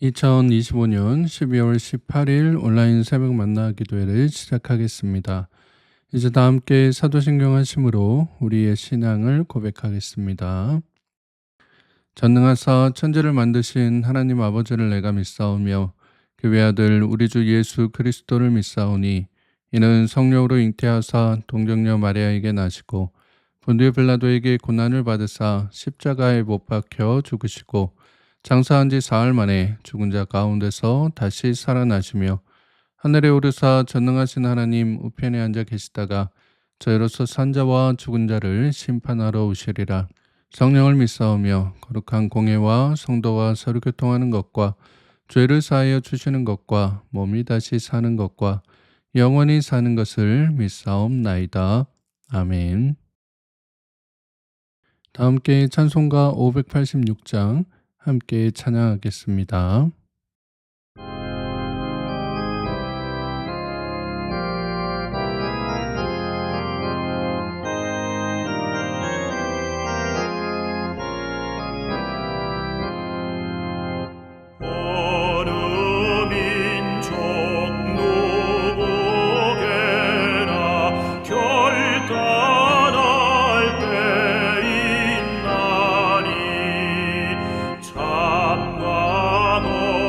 2025년 12월 18일 온라인 새벽 만나 기도회를 시작하겠습니다. 이제 다 함께 사도신경 하심으로 우리의 신앙을 고백하겠습니다. 전능하사 천지를 만드신 하나님 아버지를 내가 믿사오며 그 외아들 우리 주 예수 그리스도를 믿사오니 이는 성령으로 잉태하사 동정녀 마리아에게 나시고 본디오 빌라도에게 고난을 받으사 십자가에 못 박혀 죽으시고 장사한 지 사흘 만에 죽은 자 가운데서 다시 살아나시며 하늘에 오르사 전능하신 하나님 우편에 앉아 계시다가 저희로서 산 자와 죽은 자를 심판하러 오시리라. 성령을 믿사오며 거룩한 공예와 성도와 서로 교통하는 것과 죄를 사하여 주시는 것과 몸이 다시 사는 것과 영원히 사는 것을 믿사옵나이다. 아멘. 다 함께 찬송가 586장 함께 찬양하겠습니다. 참과 너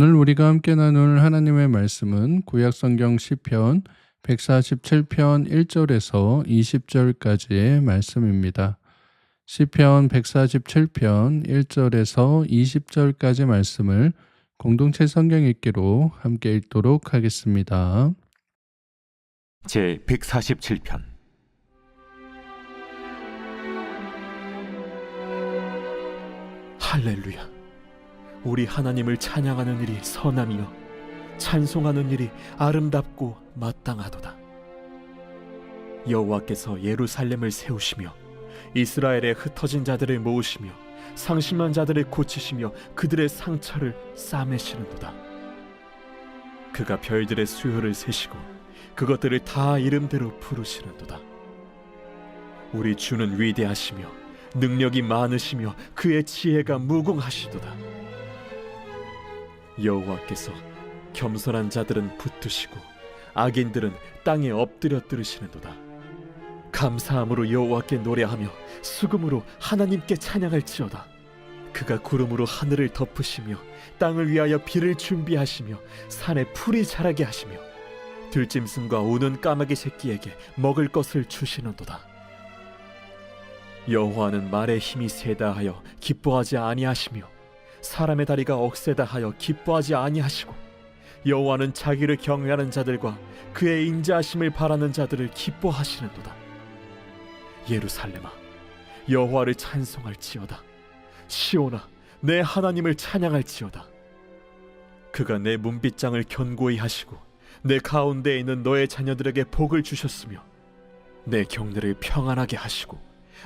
오늘 우리가 함께 나눌 하나님의 말씀은 구약성경 시편 147편 1절에서 20절까지의 말씀입니다. 시편 147편 1절에서 20절까지 말씀을 공동체 성경 읽기로 함께 읽도록 하겠습니다. 제 147편. 할렐루야. 우리 하나님을 찬양하는 일이 선함이요 찬송하는 일이 아름답고 마땅하도다. 여호와께서 예루살렘을 세우시며 이스라엘의 흩어진 자들을 모으시며 상심한 자들을 고치시며 그들의 상처를 싸매시는도다. 그가 별들의 수요를 세시고 그것들을 다 이름대로 부르시는도다. 우리 주는 위대하시며 능력이 많으시며 그의 지혜가 무궁하시도다. 여호와께서 겸손한 자들은 붙드시고 악인들은 땅에 엎드려 들으시는도다. 감사함으로 여호와께 노래하며 수금으로 하나님께 찬양할지어다. 그가 구름으로 하늘을 덮으시며 땅을 위하여 비를 준비하시며 산에 풀이 자라게 하시며 들짐승과 우는 까마귀 새끼에게 먹을 것을 주시는도다. 여호와는 말의 힘이 세다 하여 기뻐하지 아니하시며 사람의 다리가 억세다 하여 기뻐하지 아니하시고 여호와는 자기를 경외하는 자들과 그의 인자하심을 바라는 자들을 기뻐하시는도다. 예루살렘아, 여호와를 찬송할지어다. 시온아, 내 하나님을 찬양할지어다. 그가 내 문빗장을 견고히 하시고 내 가운데에 있는 너의 자녀들에게 복을 주셨으며 내 경내를 평안하게 하시고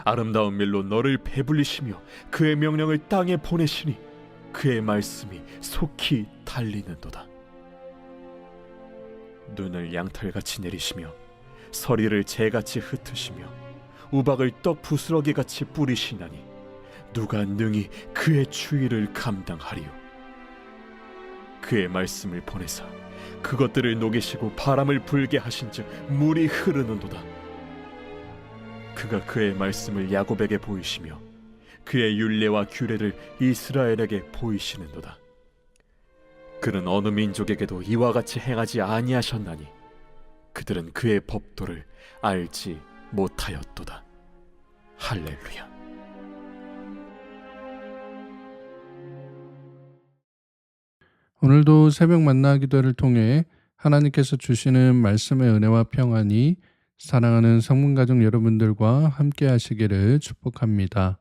아름다운 밀로 너를 배불리시며 그의 명령을 땅에 보내시니 그의 말씀이 속히 달리는도다. 눈을 양털같이 내리시며 서리를 재같이 흩으시며 우박을 떡 부스러기같이 뿌리시나니 누가 능히 그의 추위를 감당하리요. 그의 말씀을 보내사 그것들을 녹이시고 바람을 불게 하신즉 물이 흐르는도다. 그가 그의 말씀을 야곱에게 보이시며 그의 율례와 규례를 이스라엘에게 보이시는도다. 그는 어느 민족에게도 이와 같이 행하지 아니하셨나니 그들은 그의 법도를 알지 못하였도다. 할렐루야. 오늘도 새벽 만나 기도를 통해 하나님께서 주시는 말씀의 은혜와 평안이 사랑하는 성문가족 여러분들과 함께 하시기를 축복합니다.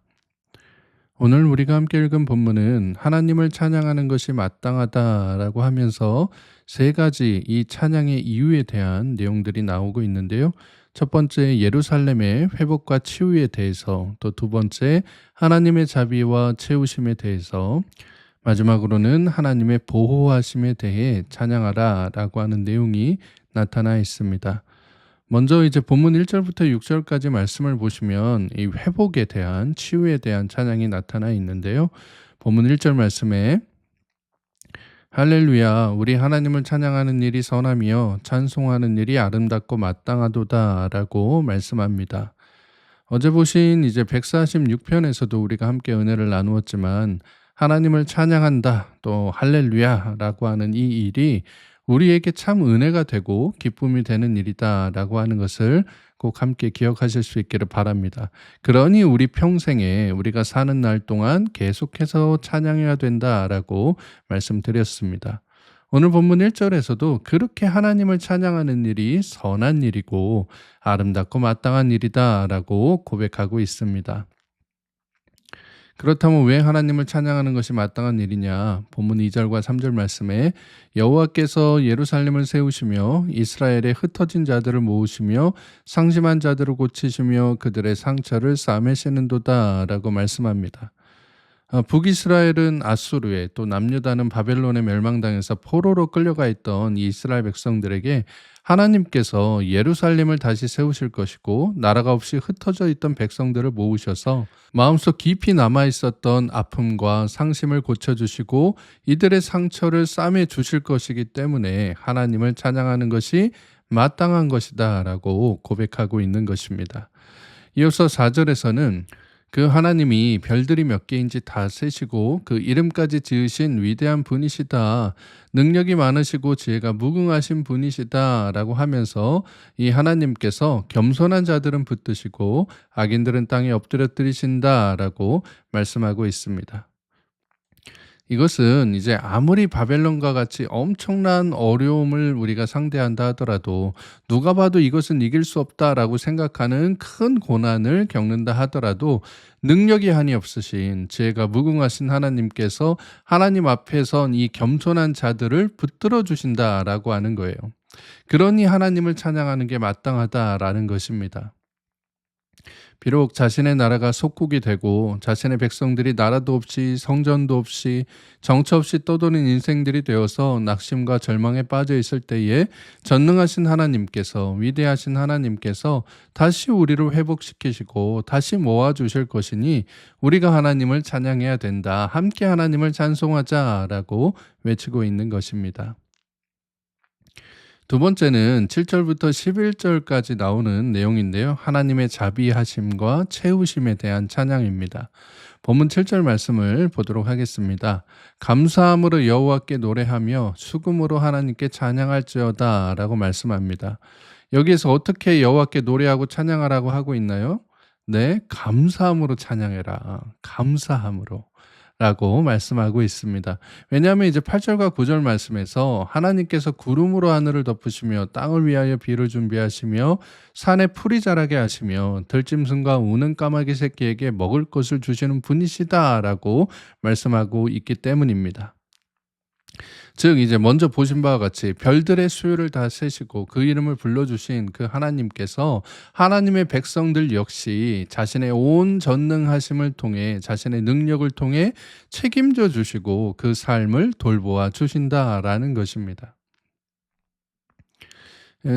오늘 우리가 함께 읽은 본문은 하나님을 찬양하는 것이 마땅하다라고 하면서 세 가지 이 찬양의 이유에 대한 내용들이 나오고 있는데요. 첫 번째 예루살렘의 회복과 치유에 대해서, 또 두 번째 하나님의 자비와 채우심에 대해서, 마지막으로는 하나님의 보호하심에 대해 찬양하라라고 하는 내용이 나타나 있습니다. 먼저 이제 본문 1절부터 6절까지 말씀을 보시면 이 회복에 대한, 치유에 대한 찬양이 나타나 있는데요. 본문 1절 말씀에 할렐루야, 우리 하나님을 찬양하는 일이 선함이요 찬송하는 일이 아름답고 마땅하도다 라고 말씀합니다. 어제 보신 이제 146편에서도 우리가 함께 은혜를 나누었지만 하나님을 찬양한다, 또 할렐루야 라고 하는 이 일이 우리에게 참 은혜가 되고 기쁨이 되는 일이다 라고 하는 것을 꼭 함께 기억하실 수 있기를 바랍니다. 그러니 우리 평생에 우리가 사는 날 동안 계속해서 찬양해야 된다라고 말씀드렸습니다. 오늘 본문 1절에서도 그렇게 하나님을 찬양하는 일이 선한 일이고 아름답고 마땅한 일이다라고 고백하고 있습니다. 그렇다면 왜 하나님을 찬양하는 것이 마땅한 일이냐? 본문 2절과 3절 말씀에 여호와께서 예루살렘을 세우시며 이스라엘의 흩어진 자들을 모으시며 상심한 자들을 고치시며 그들의 상처를 싸매시는도다 라고 말씀합니다. 북이스라엘은 아수르에, 또 남유다는 바벨론에 멸망당해서 포로로 끌려가 있던 이 이스라엘 백성들에게 하나님께서 예루살렘을 다시 세우실 것이고 나라가 없이 흩어져 있던 백성들을 모으셔서 마음속 깊이 남아있었던 아픔과 상심을 고쳐주시고 이들의 상처를 싸매 주실 것이기 때문에 하나님을 찬양하는 것이 마땅한 것이다 라고 고백하고 있는 것입니다. 이어서 4절에서는 그 하나님이 별들이 몇 개인지 다 세시고 그 이름까지 지으신 위대한 분이시다. 능력이 많으시고 지혜가 무궁하신 분이시다라고 하면서 이 하나님께서 겸손한 자들은 붙드시고 악인들은 땅에 엎드려뜨리신다라고 말씀하고 있습니다. 이것은 이제 아무리 바벨론과 같이 엄청난 어려움을 우리가 상대한다 하더라도 누가 봐도 이것은 이길 수 없다라고 생각하는 큰 고난을 겪는다 하더라도 능력이 한이 없으신 지혜가 무궁하신 하나님께서 하나님 앞에 선 이 겸손한 자들을 붙들어 주신다라고 하는 거예요. 그러니 하나님을 찬양하는 게 마땅하다라는 것입니다. 비록 자신의 나라가 속국이 되고 자신의 백성들이 나라도 없이 성전도 없이 정처 없이 떠도는 인생들이 되어서 낙심과 절망에 빠져 있을 때에 전능하신 하나님께서 위대하신 하나님께서 다시 우리를 회복시키시고 다시 모아주실 것이니 우리가 하나님을 찬양해야 된다. 함께 하나님을 찬송하자라고 외치고 있는 것입니다. 두 번째는 7절부터 11절까지 나오는 내용인데요. 하나님의 자비하심과 채우심에 대한 찬양입니다. 본문 7절 말씀을 보도록 하겠습니다. 감사함으로 여호와께 노래하며 수금으로 하나님께 찬양할지어다 라고 말씀합니다. 여기에서 어떻게 여호와께 노래하고 찬양하라고 하고 있나요? 네, 감사함으로 찬양해라. 감사함으로. 라고 말씀하고 있습니다. 왜냐하면 이제 8절과 9절 말씀에서 하나님께서 구름으로 하늘을 덮으시며 땅을 위하여 비를 준비하시며 산에 풀이 자라게 하시며 들짐승과 우는 까마귀 새끼에게 먹을 것을 주시는 분이시다라고 말씀하고 있기 때문입니다. 즉 이제 먼저 보신 바와 같이 별들의 수요를 다 세시고 그 이름을 불러주신 그 하나님께서 하나님의 백성들 역시 자신의 온 전능하심을 통해 자신의 능력을 통해 책임져 주시고 그 삶을 돌보아 주신다라는 것입니다.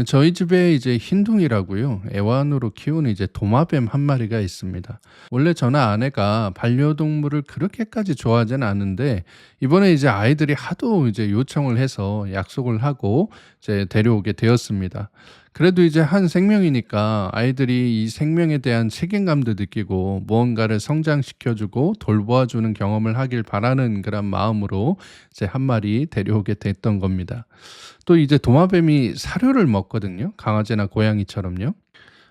저희 집에 이제 흰둥이라고요. 애완으로 키우는 이제 도마뱀 한 마리가 있습니다. 원래 저나 아내가 반려동물을 그렇게까지 좋아하지는 않은데 이번에 이제 아이들이 하도 이제 요청을 해서 약속을 하고 이제 데려오게 되었습니다. 그래도 이제 한 생명이니까 아이들이 이 생명에 대한 책임감도 느끼고 무언가를 성장시켜주고 돌보아주는 경험을 하길 바라는 그런 마음으로 이제 한 마리 데려오게 됐던 겁니다. 또 이제 도마뱀이 사료를 먹거든요. 강아지나 고양이처럼요.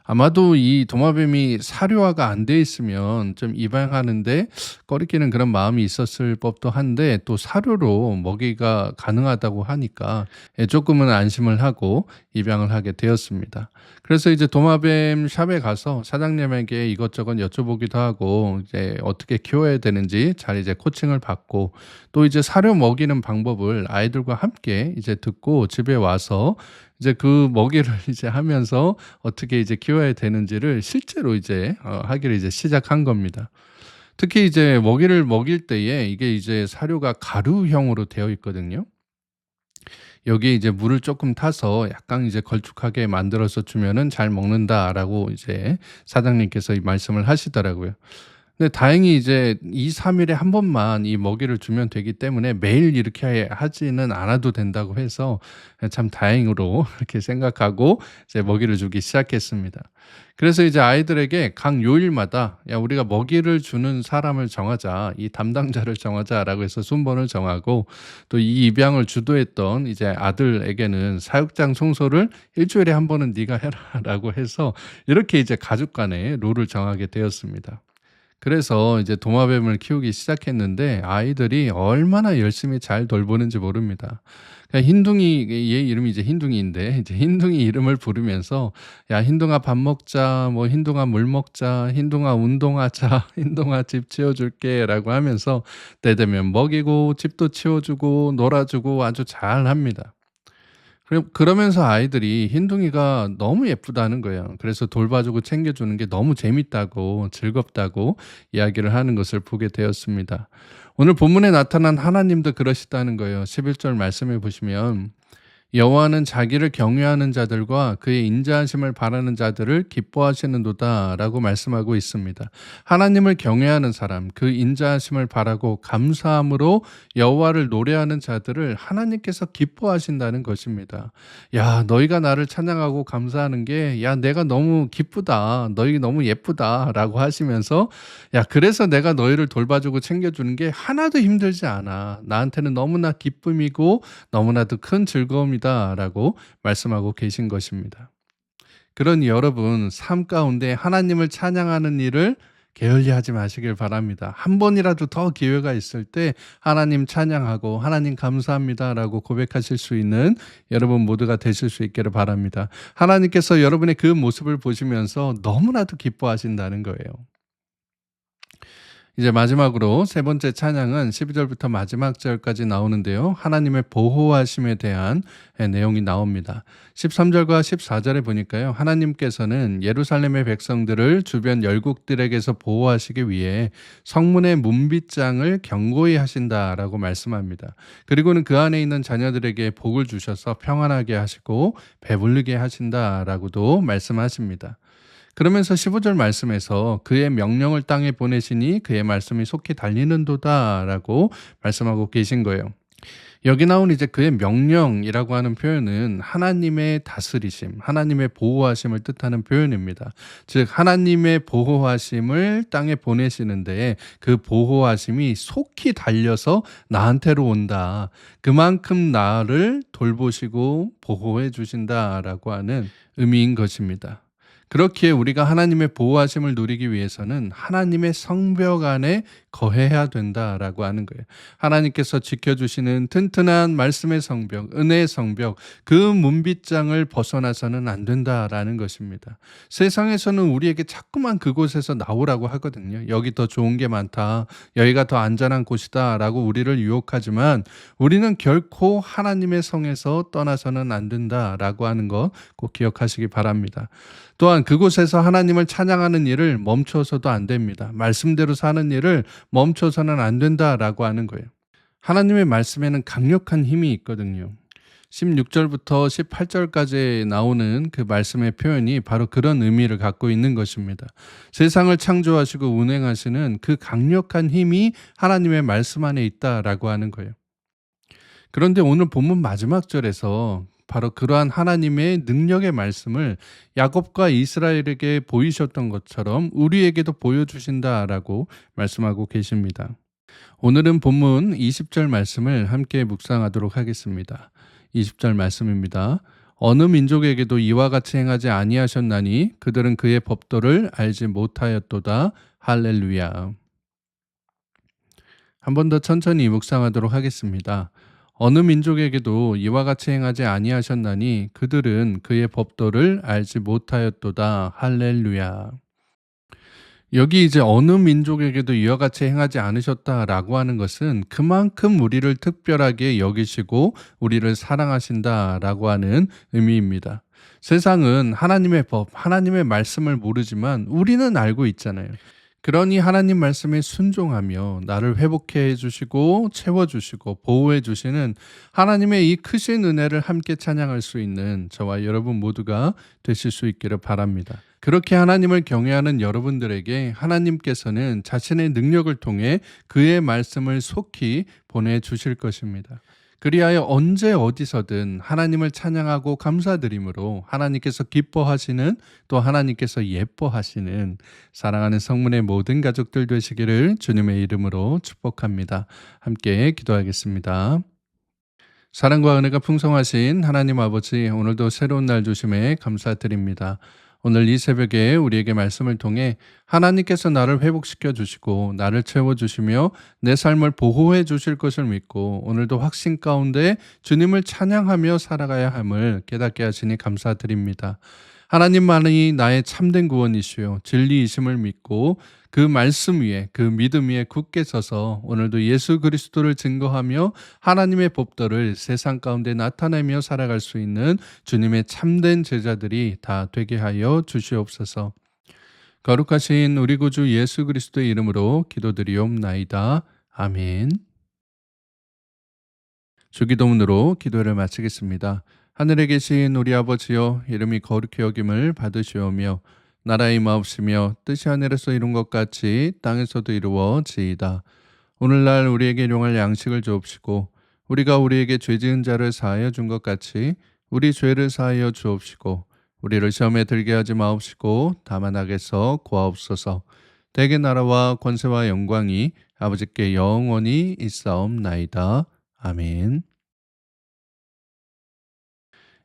아마도 이 도마뱀이 사료화가 안 돼 있으면 좀 입양하는데 꺼리끼는 그런 마음이 있었을 법도 한데 또 사료로 먹이가 가능하다고 하니까 조금은 안심을 하고 입양을 하게 되었습니다. 그래서 이제 도마뱀 샵에 가서 사장님에게 이것저것 여쭤보기도 하고 이제 어떻게 키워야 되는지 잘 이제 코칭을 받고 또 이제 사료 먹이는 방법을 아이들과 함께 이제 듣고 집에 와서 이제 그 먹이를 이제 하면서 어떻게 이제 키워야 되는지를 실제로 이제 하기를 이제 시작한 겁니다. 특히 이제 먹이를 먹일 때에 이게 이제 사료가 가루형으로 되어 있거든요. 여기에 이제 물을 조금 타서 약간 이제 걸쭉하게 만들어서 주면은 잘 먹는다라고 이제 사장님께서 이 말씀을 하시더라고요. 근데 다행히 이제 2-3 일에 한 번만 이 먹이를 주면 되기 때문에 매일 이렇게 하지는 않아도 된다고 해서 참 다행으로 이렇게 생각하고 이제 먹이를 주기 시작했습니다. 그래서 이제 아이들에게 각 요일마다 "야 우리가 먹이를 주는 사람을 정하자. 이 담당자를 정하자."라고 해서 순번을 정하고 또 이 입양을 주도했던 이제 아들에게는 "사육장 청소를 일 주일에 한 번은 네가 해라."라고 해서 이렇게 이제 가족 간에 룰을 정하게 되었습니다. 그래서 이제 도마뱀을 키우기 시작했는데 아이들이 얼마나 열심히 잘 돌보는지 모릅니다. 그냥 흰둥이 얘 이름이 이제 흰둥이인데 이제 흰둥이 이름을 부르면서 "야 흰둥아 밥 먹자." 뭐 "흰둥아 물 먹자." "흰둥아 운동하자." "흰둥아 집 치워 줄게."라고 하면서 때 되면 먹이고 집도 치워 주고 놀아 주고 아주 잘합니다. 그러면서 아이들이 흰둥이가 너무 예쁘다는 거예요. 그래서 돌봐주고 챙겨주는 게 너무 재밌다고 즐겁다고 이야기를 하는 것을 보게 되었습니다. 오늘 본문에 나타난 하나님도 그러시다는 거예요. 11절 말씀해 보시면 여호와는 자기를 경외하는 자들과 그의 인자하심을 바라는 자들을 기뻐하시는도다라고 말씀하고 있습니다. 하나님을 경외하는 사람, 그 인자하심을 바라고 감사함으로 여호와를 노래하는 자들을 하나님께서 기뻐하신다는 것입니다. 야, 너희가 나를 찬양하고 감사하는 게, 야, 내가 너무 기쁘다. 너희 너무 예쁘다라고 하시면서, 야, 그래서 내가 너희를 돌봐주고 챙겨주는 게 하나도 힘들지 않아. 나한테는 너무나 기쁨이고 너무나도 큰 즐거움이다라고 말씀하고 계신 것입니다. 그러니 여러분, 삶 가운데 하나님을 찬양하는 일을 게을리하지 마시길 바랍니다. 한 번이라도 더 기회가 있을 때 하나님 찬양하고 하나님 감사합니다라고 고백하실 수 있는 여러분 모두가 되실 수 있기를 바랍니다. 하나님께서 여러분의 그 모습을 보시면서 너무나도 기뻐하신다는 거예요. 이제 마지막으로 세 번째 찬양은 12절부터 마지막 절까지 나오는데요. 하나님의 보호하심에 대한 내용이 나옵니다. 13절과 14절에 보니까요. 하나님께서는 예루살렘의 백성들을 주변 열국들에게서 보호하시기 위해 성문의 문빗장을 견고히 하신다라고 말씀합니다. 그리고는 그 안에 있는 자녀들에게 복을 주셔서 평안하게 하시고 배불리게 하신다라고도 말씀하십니다. 그러면서 15절 말씀에서 그의 명령을 땅에 보내시니 그의 말씀이 속히 달리는도다라고 말씀하고 계신 거예요. 여기 나온 이제 그의 명령이라고 하는 표현은 하나님의 다스리심, 하나님의 보호하심을 뜻하는 표현입니다. 즉 하나님의 보호하심을 땅에 보내시는데 그 보호하심이 속히 달려서 나한테로 온다. 그만큼 나를 돌보시고 보호해 주신다라고 하는 의미인 것입니다. 그렇기에 우리가 하나님의 보호하심을 누리기 위해서는 하나님의 성벽 안에 거해야 된다라고 하는 거예요. 하나님께서 지켜주시는 튼튼한 말씀의 성벽, 은혜의 성벽, 그 문빗장을 벗어나서는 안 된다라는 것입니다. 세상에서는 우리에게 자꾸만 그곳에서 나오라고 하거든요. 여기 더 좋은 게 많다. 여기가 더 안전한 곳이다 라고 우리를 유혹하지만 우리는 결코 하나님의 성에서 떠나서는 안 된다라고 하는 것 꼭 기억하시기 바랍니다. 또한 그곳에서 하나님을 찬양하는 일을 멈춰서도 안 됩니다. 말씀대로 사는 일을 멈춰서는 안 된다라고 하는 거예요. 하나님의 말씀에는 강력한 힘이 있거든요. 16절부터 18절까지 나오는 그 말씀의 표현이 바로 그런 의미를 갖고 있는 것입니다. 세상을 창조하시고 운행하시는 그 강력한 힘이 하나님의 말씀 안에 있다라고 하는 거예요. 그런데 오늘 본문 마지막 절에서 바로 그러한 하나님의 능력의 말씀을 야곱과 이스라엘에게 보이셨던 것처럼 우리에게도 보여주신다라고 말씀하고 계십니다. 오늘은 본문 20절 말씀을 함께 묵상하도록 하겠습니다. 20절 말씀입니다. 어느 민족에게도 이와 같이 행하지 아니하셨나니 그들은 그의 법도를 알지 못하였도다. 할렐루야. 한 번 더 천천히 묵상하도록 하겠습니다. 어느 민족에게도 이와 같이 행하지 아니하셨나니 그들은 그의 법도를 알지 못하였도다. 할렐루야. 여기 이제 어느 민족에게도 이와 같이 행하지 않으셨다라고 하는 것은 그만큼 우리를 특별하게 여기시고 우리를 사랑하신다라고 하는 의미입니다. 세상은 하나님의 법, 하나님의 말씀을 모르지만 우리는 알고 있잖아요. 그러니 하나님 말씀에 순종하며 나를 회복해 주시고 채워주시고 보호해 주시는 하나님의 이 크신 은혜를 함께 찬양할 수 있는 저와 여러분 모두가 되실 수 있기를 바랍니다. 그렇게 하나님을 경외하는 여러분들에게 하나님께서는 자신의 능력을 통해 그의 말씀을 속히 보내주실 것입니다. 그리하여 언제 어디서든 하나님을 찬양하고 감사드림으로 하나님께서 기뻐하시는 또 하나님께서 예뻐하시는 사랑하는 성문의 모든 가족들 되시기를 주님의 이름으로 축복합니다. 함께 기도하겠습니다. 사랑과 은혜가 풍성하신 하나님 아버지, 오늘도 새로운 날 주심에 감사드립니다. 오늘 이 새벽에 우리에게 말씀을 통해 하나님께서 나를 회복시켜 주시고 나를 채워주시며 내 삶을 보호해 주실 것을 믿고 오늘도 확신 가운데 주님을 찬양하며 살아가야 함을 깨닫게 하시니 감사드립니다. 하나님만이 나의 참된 구원이시요 진리이심을 믿고 그 말씀 위에 그 믿음 위에 굳게 서서 오늘도 예수 그리스도를 증거하며 하나님의 법도를 세상 가운데 나타내며 살아갈 수 있는 주님의 참된 제자들이 다 되게 하여 주시옵소서. 거룩하신 우리 구주 예수 그리스도의 이름으로 기도드리옵나이다. 아멘. 주기도문으로 기도를 마치겠습니다. 하늘에 계신 우리 아버지여, 이름이 거룩히 여김을 받으시오며 나라의 마옵시며 뜻이 하늘에서 이룬 것 같이 땅에서도 이루어지이다. 오늘날 우리에게 일용할 양식을 주옵시고 우리가 우리에게 죄 지은 자를 사하여 준 것 같이 우리 죄를 사하여 주옵시고 우리를 시험에 들게 하지 마옵시고 다만 악에서 구하옵소서. 대개 나라와 권세와 영광이 아버지께 영원히 있사옵나이다. 아멘.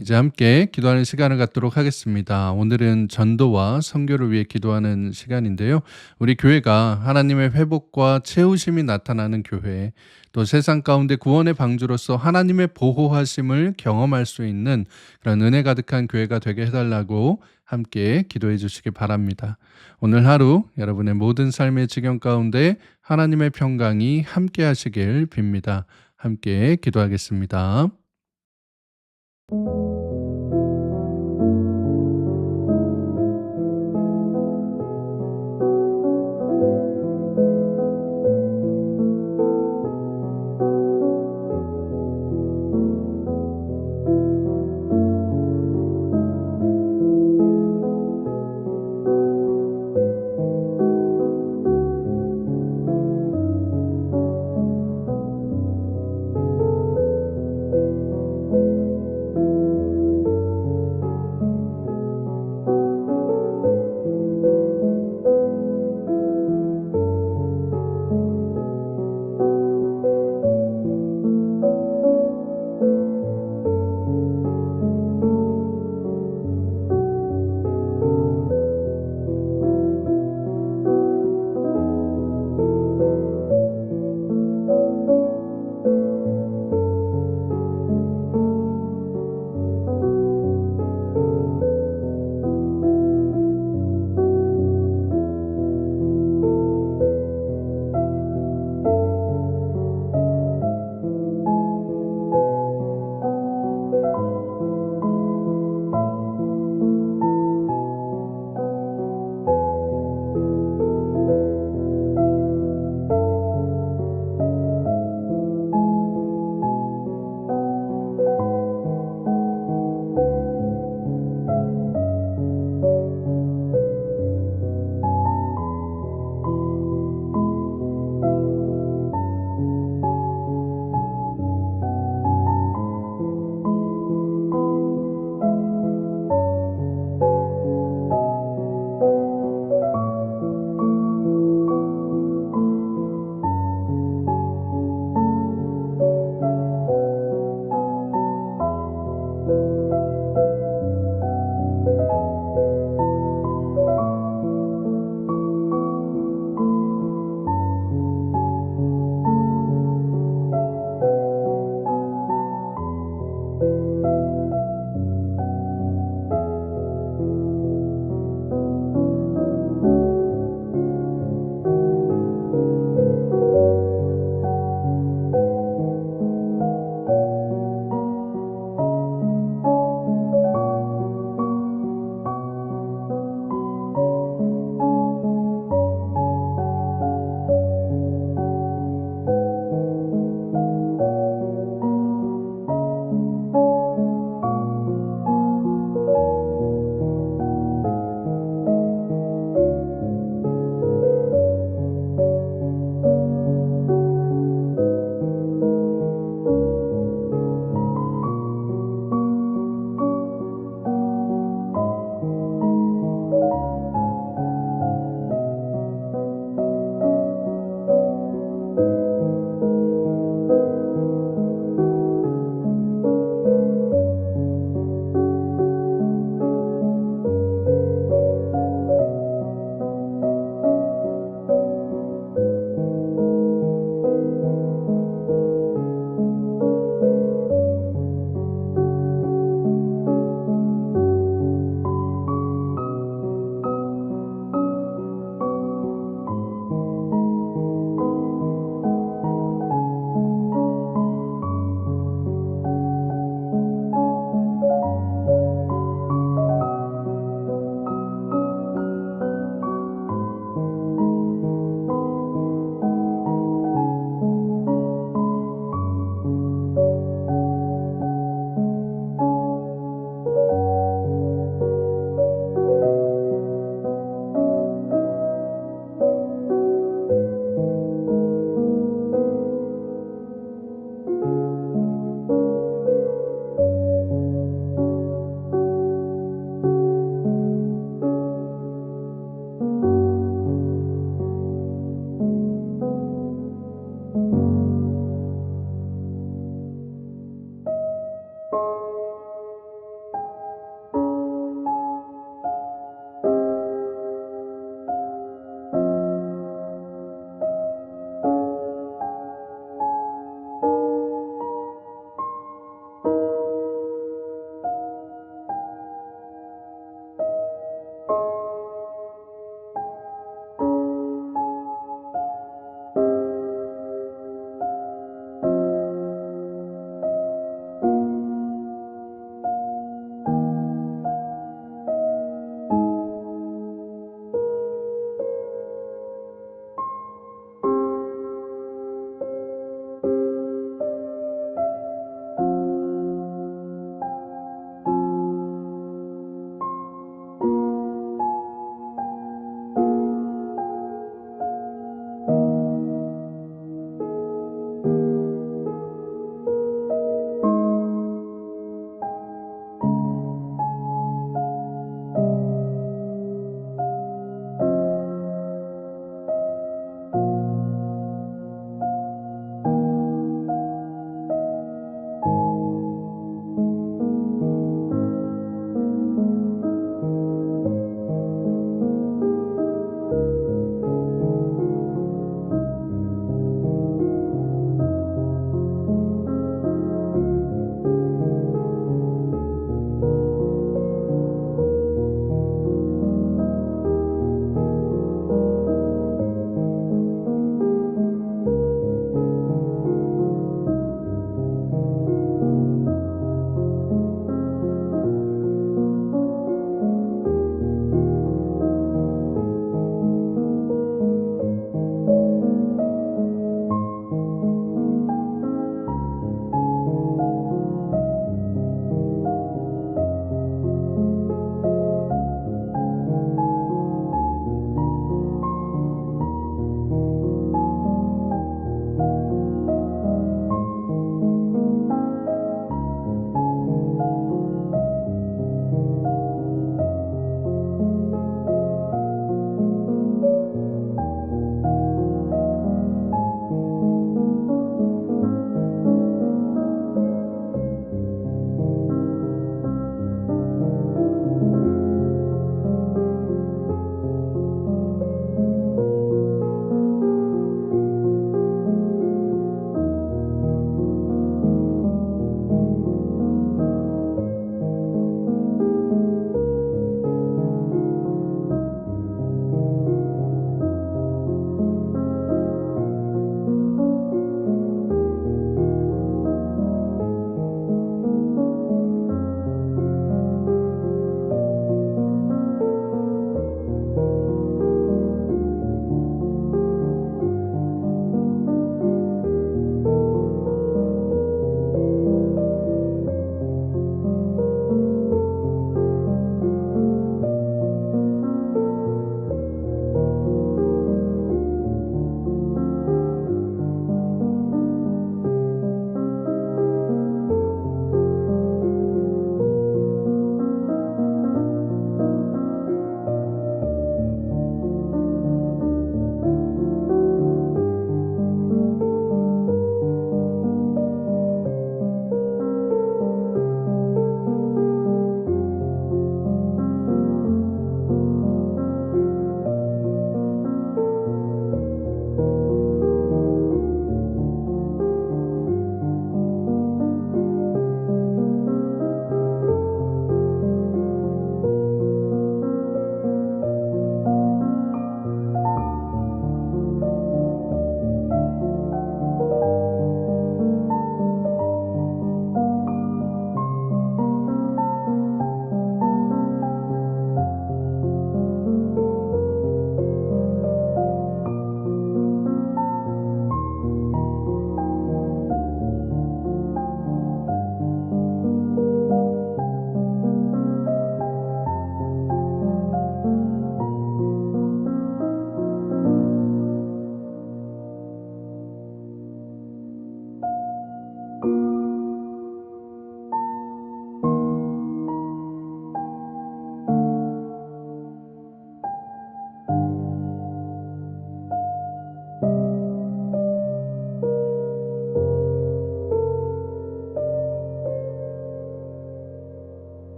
이제 함께 기도하는 시간을 갖도록 하겠습니다. 오늘은 전도와 선교를 위해 기도하는 시간인데요. 우리 교회가 하나님의 회복과 채우심이 나타나는 교회, 또 세상 가운데 구원의 방주로서 하나님의 보호하심을 경험할 수 있는 그런 은혜 가득한 교회가 되게 해달라고 함께 기도해 주시기 바랍니다. 오늘 하루 여러분의 모든 삶의 지경 가운데 하나님의 평강이 함께 하시길 빕니다. 함께 기도하겠습니다.